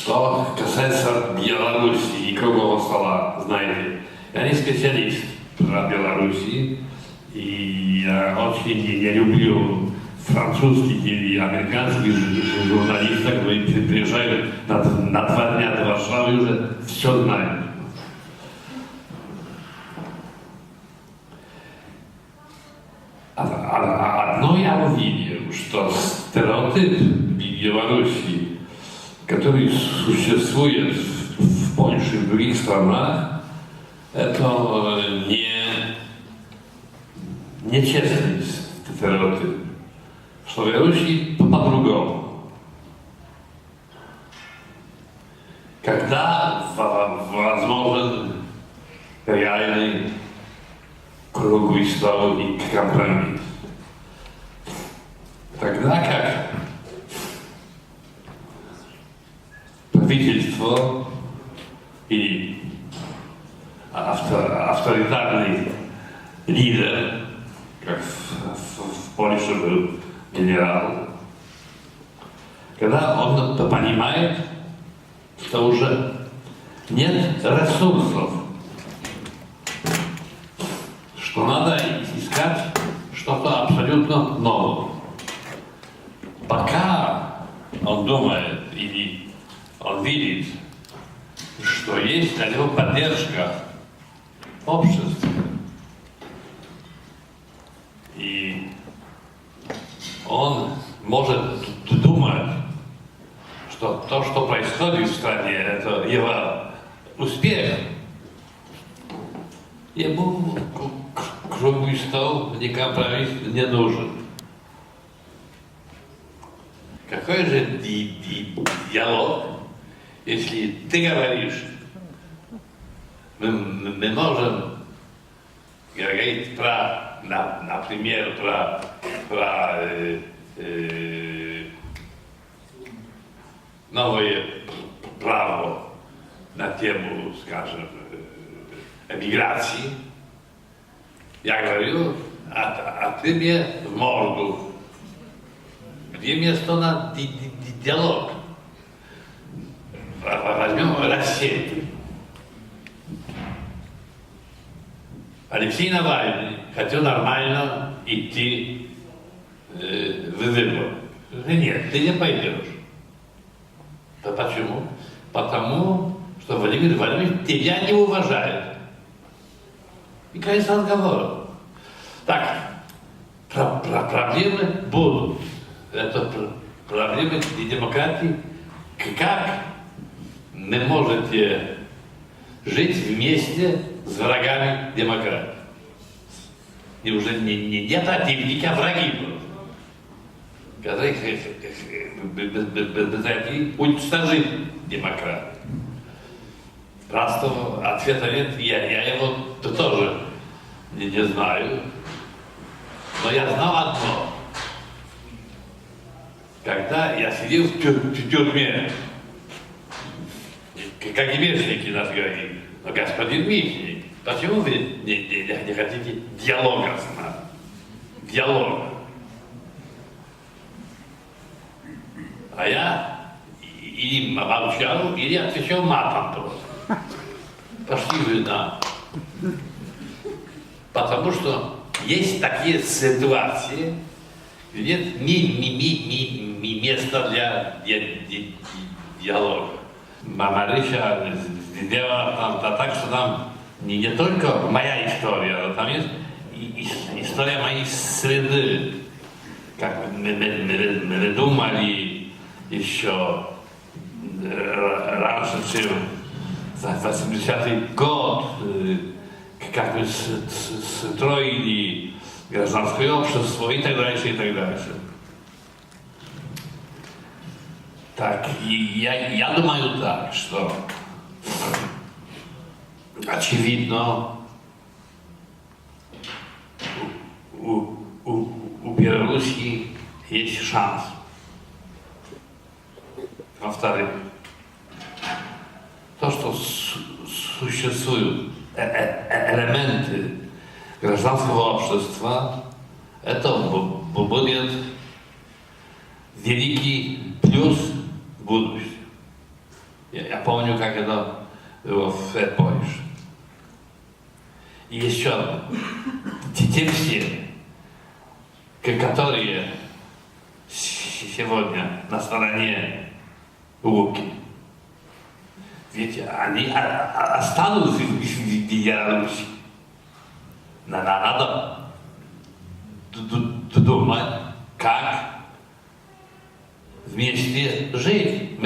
что касается Беларуси и круглого стола, знаете, я не специалист про Беларуси, и я очень не люблю французских или американских журналистов, которые приезжают на 2 дня до Варшавы и уже все знают. Одно я увидел, что стереотип Беларуси, который существует в Польше и в других странах, это нечестный стереотип. Что в Беларуси по-другому. Когда возможен реальный круглый стол и компромисс. Тогда как правительство или авторитарный лидер, как в Польше был генерал, когда он понимает, что уже нет ресурсов, что надо искать что-то абсолютно новое. Пока он думает или он видит, что есть для него поддержка общества, и он может думать, что то, что происходит в стране, это его успех. Ему круглый стол, ни компромисс не нужен. Какой же диалог, если ты говоришь, мы можем говорить про, например, про новое право на тему, скажем, эмиграции. Я говорю, а ты мне в морду. Где место на диалог? Возьмем Россию. Алексей Навальный хотел нормально идти в выбор. Нет, ты не пойдешь. Да почему? Потому что Владимир Владимирович тебя не уважает. И конец разговора. Так, проблемы будут. Это проблемы демократии. Как вы можете жить вместе с врагами демократии? И уже не противники, а враги просто. Которые уничтожить демократию. Простого ответа нет, я его тоже не знаю. Но я знал одно. Когда я сидел в тюрьме, как КГБшники нас говорили, но господин Михник, почему вы не хотите диалога с нами? Диалога. А я или молчал, или отвечал матом просто. Пошли вы на. Потому что есть такие ситуации, где нет места для диалога. Мариша сделала там так, что там не только моя история, но там есть история моей среды. Как мы думали еще раньше, чем 80-й год, как мы строили гражданское общество и так дальше, и так дальше. Так, я думаю так, что очевидно у Беларуси есть шанс. Во-вторых, то, что существуют элементы гражданского общества, это будет великий плюс будущего. Я помню, как это было в Польше. И еще те все, которые сегодня на стороне Луки, ведь они останутся в Беларуси. Надо думать, как вместе жить.